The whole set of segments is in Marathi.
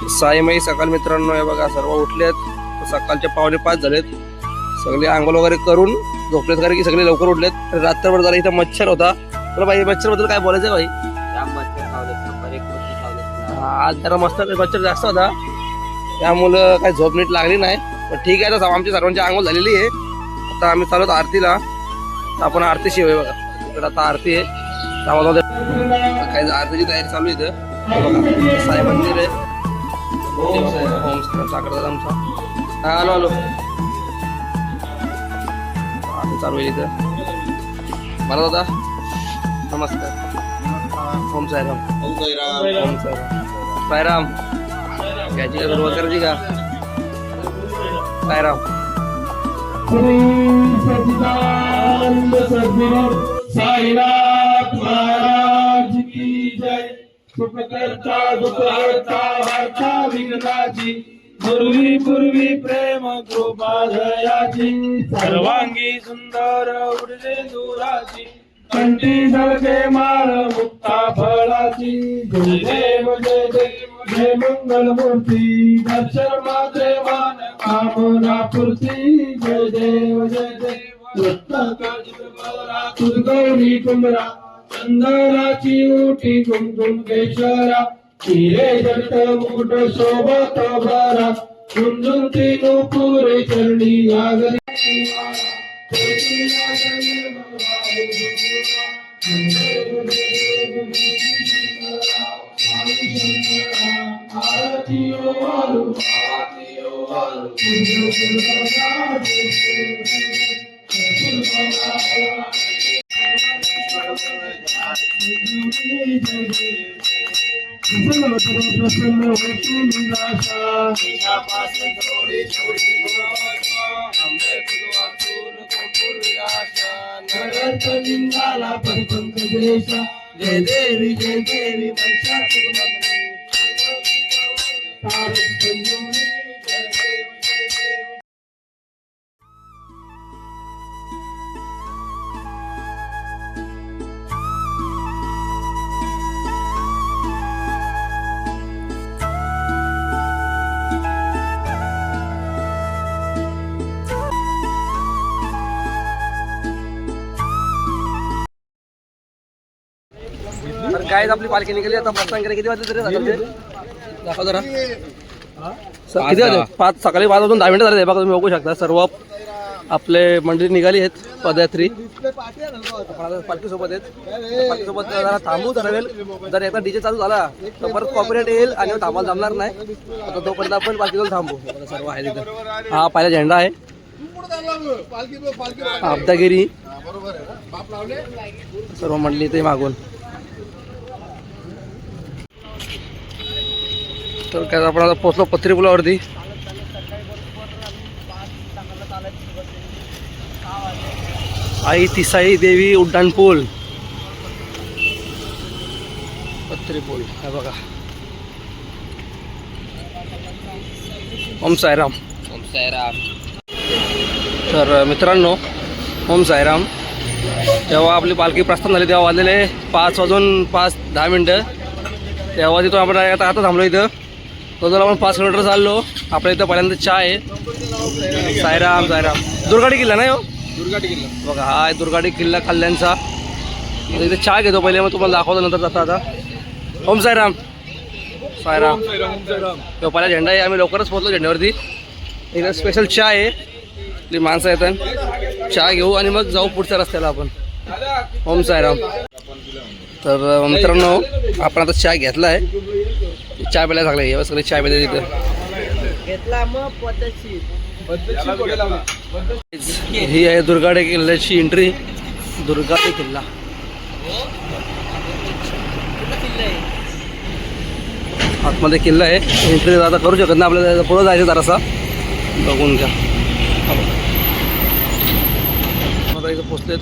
साईमाई सकाळ मित्रांनो हे बघा सर्व उठलेत. सकाळचे 4:45 झालेत. सगळे आंघोळ वगैरे करून झोपलेत कारण की सगळे लवकर उठलेत. रात्रभर जरा इथं मच्छर होता. तर भाई मच्छर बद्दल काय बोलायचं भाई? आज जरा मस्त मच्छर जास्त होता त्यामुळं काही झोप नीट लागली नाही. पण ठीक आहे. तर आमची सर्वांची आंघोळ झालेली आहे. आता आम्ही चालू आरतीला. आपण आरती शिवाय बघा इकडे आता आरती आहे. काही आरतीची तयारी चालू आहे इथं. साई मंदिर आहे. ओम साखरदादा आमचा आलो आलो आरती चालू आहे इथं. मला दादा नमस्कार. ओम साईराम. ओम साईराम. साईराम घ्यायची का सुरुवात करायची का? साईराम. साईनाथ महाराज की जय. सुखकर्ता दुःखहर्ता हर्ता विघ्नाची पूर्वी पूर्वी प्रेम कृपा दयाची सर्वांगी सुंदर उडले दुराची कंठी झळके माळ मुक्ता फळाची. जय देव जय देव जय मंगल मूर्ती दर्शन मात्रे मान कामना पूर्ती. जय देव जय देव गौरी कुंभरा चंदनाची उठी कुमकुम केशरा हिरे जट मुकुट शोभत भरा झुंझुंती नुपुरे चरणी आगरी. जय देवी जय देवी तर काय आपली पालखी निघाली. आता प्रस्थान केलं. किती वाजले तरी दाखव जरा. किती वाजले? 5 सकाळी 5 वाजून 10 मिनिटं झाले. बघा तुम्ही बघू शकता सर्व आपले मंडळी निघाली आहेत पदयात्री. पालखीसोबत आहेत. पालखीसोबत जरा थांबू ठरवेल. जर एकदा डीजे चालू झाला तर परत कॉपीराईट येईल आणि थांबायला जमणार नाही. आता तोपर्यंत आपण पालखीजवळ थांबू. सर्व आहे तिथं. हा पहिला झेंडा आहे. आबदागिरी सर्व मंडळी ते मागून. तर काय आपण आता पोहोचलो पत्री पुलावरती. आई तिसाई देवी उड्डाण पूल पत्री पूल हे बघा. ओम साईराम. ओम साईराम. तर मित्रांनो ओम साईराम. जेव्हा आपली पालखी प्रस्थान झाली तेव्हा वाजलेले 5 वाजून 5-10 मिनटं. तेव्हा तिथून आपण आता थांबलो इथं. तो जर आपण 5 किलोमीटर चाललो. आपल्या इथं पहिल्यांदा चहा आहे. साईराम साईराम. दुर्गाडी किल्ला नाही हो. दुर्गाटी किल्ला बघा हा आहे दुर्गाटी किल्ला कल्याणचा. इथे चहा घेतो पहिले मग तुम्हाला दाखवतो नंतर जाता आता. ओम साईराम. साईराम. तो पहिला झेंडा आहे. आम्ही लवकरच पोहोचलो झेंड्यावरती. इथं स्पेशल चहा आहे. आपली माणसं येतात. चहा घेऊ आणि मग जाऊ पुढच्या रस्त्याला आपण. ओम साईराम. तर मित्रांनो आपण आता चहा घेतला आहे. चहा प्यायला लागला आहे. सगळे चहा प्यायला तिथं घेतला मग पद्धतशीर. ही आहे दुर्गाडी किल्ल्याची एंट्री. दुर्गाडी किल्ला आतमध्ये किल्ला आहे. एंट्री आता करू शकत नाही. आपल्याला पुढं जायचं जरासा बघून घ्या. आता इथं पोचलेत.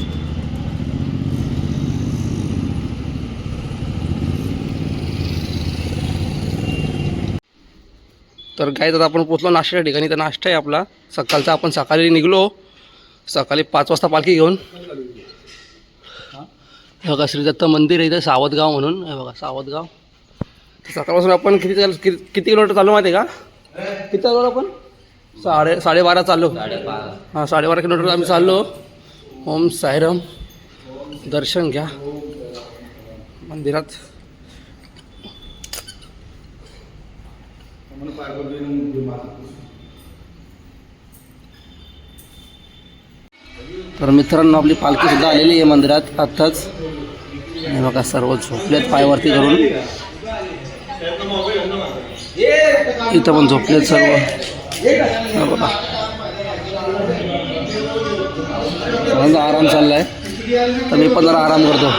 तर काय तर आपण पोचलो नाश्त्याच्या ठिकाणी. तर नाश्ता आहे आपला सकाळचा. आपण सकाळी निघलो. सकाळी 5 वाजता पालखी घेऊन. हे बघा श्री दत्त मंदिर आहे इथं सावतगाव म्हणून. हे बघा सावतगाव. सकाळपासून आपण किती किलोमीटर चालू माहिती आहे का? किती चालू आपण 12.5 चाललो. हां 12.5 किलोमीटर आम्ही चाललो. ओम साईराम. दर्शन घ्या मंदिरात. तर मित्रांनो आपली पालखी सुद्धा आलेली आहे मंदिरात आत्ताच. हे बघा सर्व झोपलेत पायवरती करून. इथं पण झोपलेत सर्व. हे बघा सर्वांचा आराम चाललाय. तर मी पण जरा आराम करतो.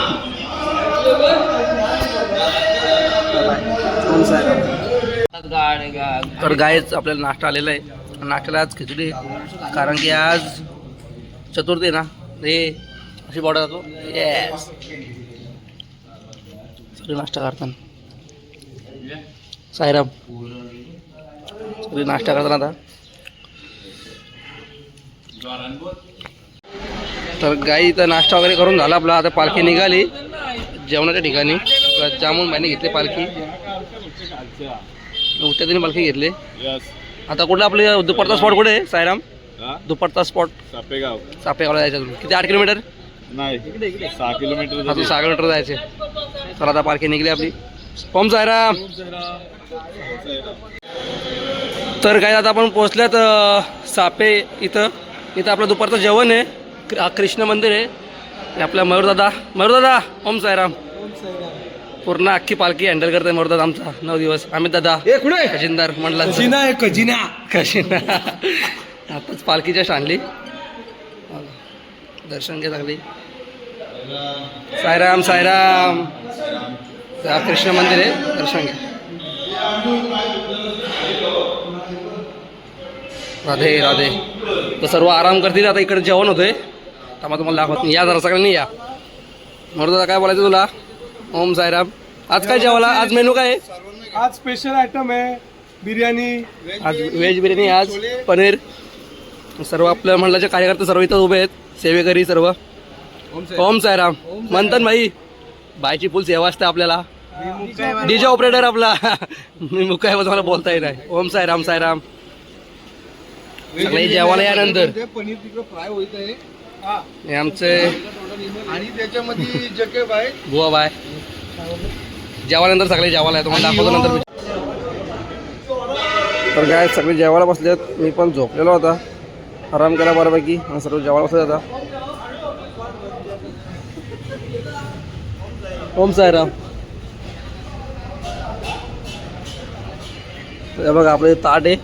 तर गायच आपल्याला नाश्ता आलेला आहे. नाश्त्याला आज खिचडी, कारण की आज चतुर्थी ना. हे अशी बॉर्डर जातो. येस सगळे नाश्ता करताना. साईराम सगळे नाश्ता करताना आता. तर गाई तर नाश्ता वगैरे करून झाला आपला. आता पालखी निघाली जेवणाच्या ठिकाणी. जामून बाईने घेतली पालखी. उत्याने पालखी घेतली. आता कुठला आपले दुपारचा स्पॉट कुठे आहे साईराम? दुपारचा स्पॉट सापेगावला जायचं. किती 8 किलोमीटर? नाही 6 किलोमीटर. अजून 6 किलोमीटर जायचे. तर आता पालखी निघली आपली. ओम साईराम. तर काय आता आपण पोहोचल्यात सापे इथं. इथं आपलं दुपारचं जेवण आहे. कृष्ण मंदिर आहे. हे आपला मयूरदादा. ओम साईराम. पूर्ण अख्खी पालखी हँडल करतोय मयूरदादा आमचा 9 दिवस. अमित दादा खजिनदार म्हणला. खजिना आताच पालखी जस्ट आणली. दर्शन घ्या लागली. साईराम साईराम. कृष्ण मंदिर आहे. दर्शन घ्या. राधे राधे. तर सर्व आराम करतील. आता इकडे जेवण होतंय. तर मग तुम्हाला दाखवत. या जरा सगळ्यांनी या. मयूरदादा काय बोलायचं तुला? ओम साईराम. आज काय जेवायला? आज मेनू काय आहे? आज स्पेशल आयटम आहे बिर्याणी. आज व्हेज बिर्याणी. आज पनीर. सर्व आपल्या मंडळाचे कार्यकर्ते सर्व इथं उभे आहेत. सेवेकरी सर्व. ओम साईराम. म्हणतात बाईची फुल सेवा असते आपल्याला. डीजे ऑपरेटर आपला. मी मुक्का आहे मला बोलता येत नाही. ओम साईराम साईराम. सगळे जेवायला यानंतर पनीर तिकडे फ्राय होत आहे. हे आमचे आणि त्याच्यामध्ये जकेब आहे. बुवा बाय. जेवायनंतर सगळे जेवायला आहे. तुम्हाला दाखवतो नंतर. तर काय सगळे जेवायला बसलेत. मी पण झोपलेलो होता. आराम केला बऱ्यापैकी. आणि सर्व जेवायला बसले आता. ओम साईराम. हे बघा आपलं ताट आहे.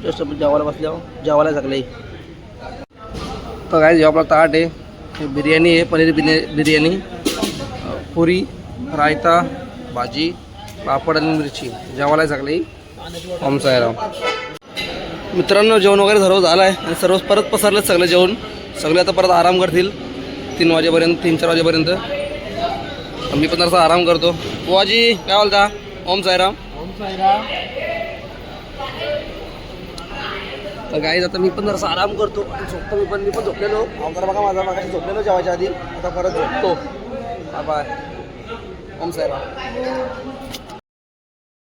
जस्ट आपण जेवायला बसल्यावर जेवायला सगळे. तर काय जेव्हा आपला ताट आहे. बिर्याणी आहे. पनीर बिर्याणी, पुरी, रायता, भाजी, पापड आणि मिरची. जेवायला सगळे. ओम साईराम. मित्रांनो जेवण वगैरे सर्व झालं आहे. आणि सर्व परत पसरलेत सगळे जेवण. सगळे आता परत आराम करतील 3 वाजेपर्यंत 3-4 वाजेपर्यंत. मी पण जरासा आराम करतो. बुवाजी काय बोलता? ओम साईराम. तर गाईज आता मी पण जरासा आराम करतो. झोपतो. मी पण झोपलेलो. आमदार बघा माझा मागाशी झोपलेलो जेवायच्या आधी. आता परत झोपतो. बाय. ओम साईराम.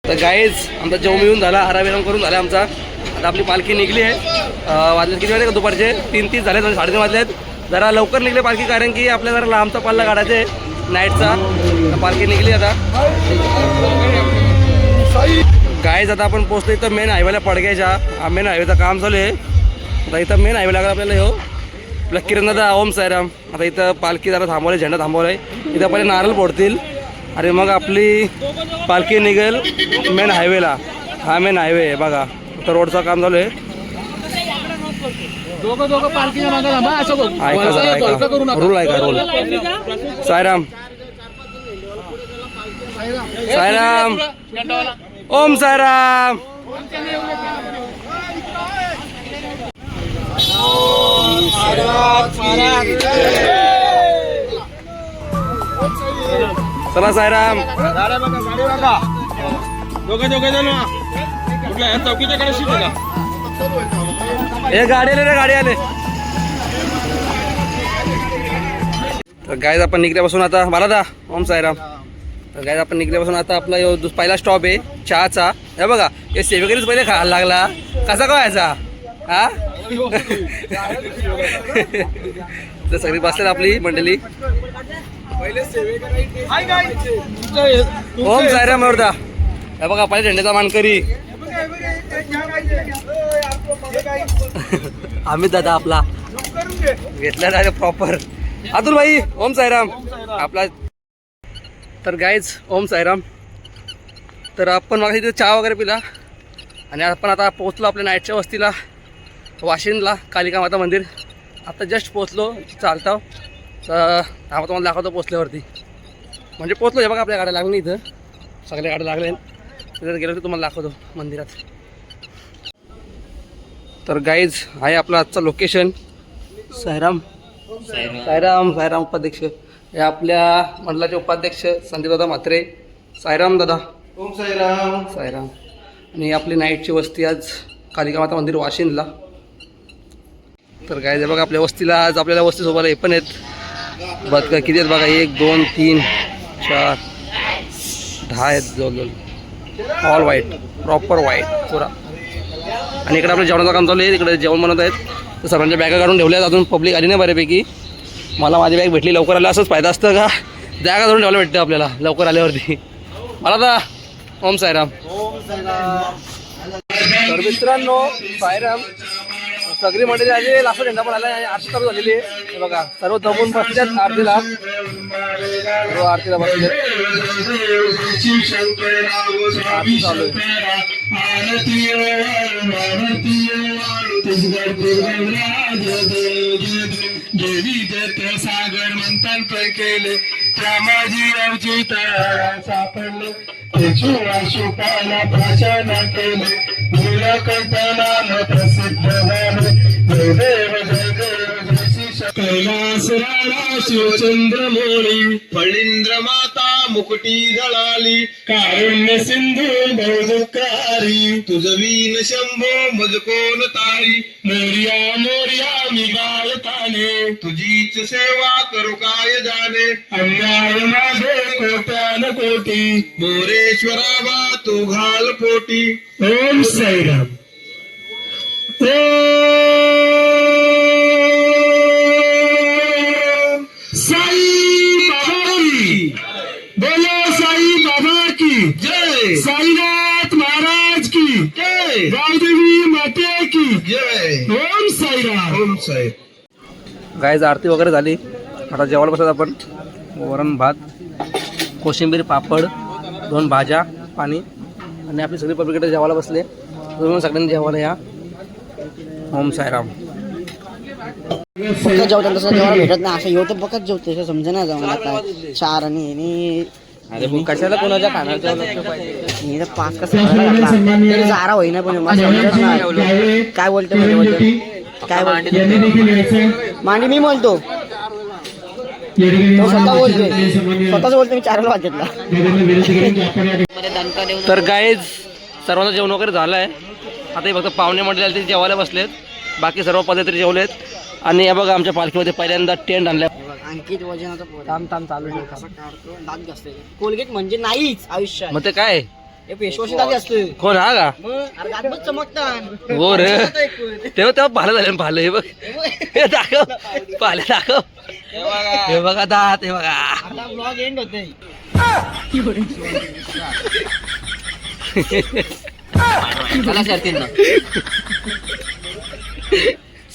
तर गाईज आमचा जेवण येऊन झाला. आराम करून झाला आमचा. आता आपली पालखी निघली आहे. वाजले किती वाजले का? दुपारचे 3:30 झाले. 3:30 वाजले आहेत. जरा लवकर निघले पालखी, कारण की आपल्या जरा लांबचा पल्ला काढायचा आहे नाईटचा. तर पालखी निघली आता. गाईज आता आपण पोहोचलो इथं मेन हायवेला पडग्याच्या. मेन हायवेचं काम चालू आहे. आता इथं मेन हायवे लागला आपल्याला. हो आपला किरणदादा. ओम साईराम. आता इथं पालखी जरा थांबवलं. झेंडा थांबवला आहे. इथं पहिले नारळ फोडतील आणि मग आपली पालखी निघेल मेन हायवेला. हा मेन हायवे आहे बघा. तर रोडचं काम चालू आहे. ऐका जरा ऐका. रूल ऐका रूल. साईराम साईराम. ओम साईराम. चला साईराम. दोघे जण कुठल्या चौकीच्याकडे शिकू का? हे गाडी आले रे. गाडी आले. तर गाईज आपण निघल्यापासून आता मला दा. ओम साईराम. तर काय आपण निघल्यापासून आता आपला पहिला स्टॉप आहे चहाचा. हे बघा हे सेवेकरीच पहिले खायला लागला, कसा कळायचा हा. तर सगळी बसतात आपली मंडळी. ओम साईराम वर्धा. हे बघा पहिले झेंड्याचा मानकरी अमित दादा आपला घेतला डायरेक्ट प्रॉपर. अतुल भाई ओम साईराम आपला. तर गाईज ओम साईराम. तर आपण मग इथे चहा वगैरे पिला आणि आपण आता पोचलो आपल्या नाईटच्या वस्तीला वाशिंदला कालिका माता मंदिर. आता जस्ट पोचलो चालतो. तर हा तुम्हाला दाखवतो पोचल्यावरती, म्हणजे पोचलो हे बघा आपल्या गाड्या लागली इथं, सगळ्या गाड्या लागल्या. तिथं गेलो तर तुम्हाला दाखवतो मंदिरात. तर गाईज आहे आपलं आजचं लोकेशन. साईराम साईराम साईराम उपाध्यक्ष हे आपल्या मंडळाचे उपाध्यक्ष संदीप दादा म्हात्रे. साईराम दादा. ओम साईराम. साईराम. आणि आपली नाईटची वस्ती आज कालिका माता मंदिर वाशिंदला. तर काय बघा आपल्या वस्तीला आज आपल्याला वस्तीसोबत हे पण आहेत बघ किती आहेत बघा, 1 2 3 4 10 आहेत जवळजवळ. ऑल व्हाईट, प्रॉपर व्हाईट पुरा. आणि इकडे आपलं जेवणाचं काम चालू आहे, इकडे जेवण बनवत आहेत. तर सर्वांच्या बॅगा काढून ठेवल्या, अजून पब्लिक आली नाही बऱ्यापैकी. मला माझी बॅग भेटली लवकर आलं असंच फायदा असतं का, जागा धरून ठेवायला भेटते आपल्याला लवकर आल्यावरती. मला तर ओम साईराम. तर मित्रांनो साईराम. सगळी मंडळी आली, लास्ट झेंडा पण आला आणि आरती चालू झालेली आहे. हे बघा सर्व दमून बसल्यात आरतीला, सर्व आरतीला बसले. आरती चालू आहे. देवी दत्त सागर मंथन केले त्या माझी गावची तळा सापडले त्याची अशोकाला भाषण केले नीलकंठना प्रसिद्ध झाले देव जय देव कैलास राणा शिवचंद्रमोळी फळींद्र माता मुकुटी जळाली कारुण्य सिंधू बहुदुःखारी तुझवीन शंभो मजकोन तारी मोर्या मोर्या मी गायताने तुझीच सेवा करू काय जाणे अन्याय माझे कोट्यान कोटी मोरेश्वरा बा तू घाल पोटी. ओम साईराम. साई बाबा की बोलो, साई बाबा की जय, साईनाथ महाराज की जय, गावदेवी माते की जय. ओम साईराम. ओम साई. गाईज आरती वगैरे झाली, आता जेवायला बसत आपण. वरण भात, कोशिंबीर, पापड, 2 भाज्या, पाणी आणि आपली सगळी पब्लिक जेवायला बसले. तुम्ही सगळ्यांनी जेवायला या. ओम साईराम. फक्त जेवतात तसं जेवायला भेटत नाही, असं येऊ तर बघत जेवते असं समजा ना जाऊन आता 4 आणि अरे कशाला कोणाच्या खाण्याचं मी तर 5 कसं तरी जारा होईना पण मला समजत नाही काय बोलते काय बोलते मांडी. मी बोलतो तो स्वतः बोलतोय, स्वतःच बोलतो मी 4 वाजतला. तर गाईज सर्वांचं जेवण वगैरे झालं आहे. आता हे फक्त पाहुणे मंडळी ते जेवायला बसलेत, बाकी सर्व पद्धती जेवलेत. आणि हे बघा आमच्या पालखीमध्ये पहिल्यांदा टेंट आणल्या. अंकित वजनाचा काम चालू काढतो दात घासते. कोलगेट म्हणजे नाहीच आयुष्यात. मग ते काय हे पेशवाशी दात असते. कोण हा का? अरे दात चमकतात. हो रे, तेव्हा पाहिलं झालं पाहिलं. हे बघ हे दाखव, पाहिलं दाखव. हे बघा दात, हे बघा. आपला ब्लॉग एंड होते.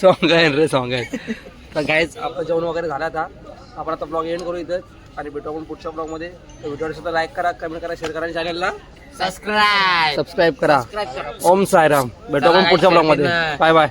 सॉंग आहे रे, सॉंग आहे. तर गाईज आपलं जेवण वगैरे झालं आता. आपण आता ब्लॉग एंड करू इथं आणि भेटू आपण पुढच्या ब्लॉगमध्ये. व्हिडिओ सुद्धा लाईक करा, कमेंट करा, शेअर करा आणि चॅनलला सबस्क्राईब करा. ओम साईराम. भेटू आपण पुढच्या ब्लॉगमध्ये. Bye bye.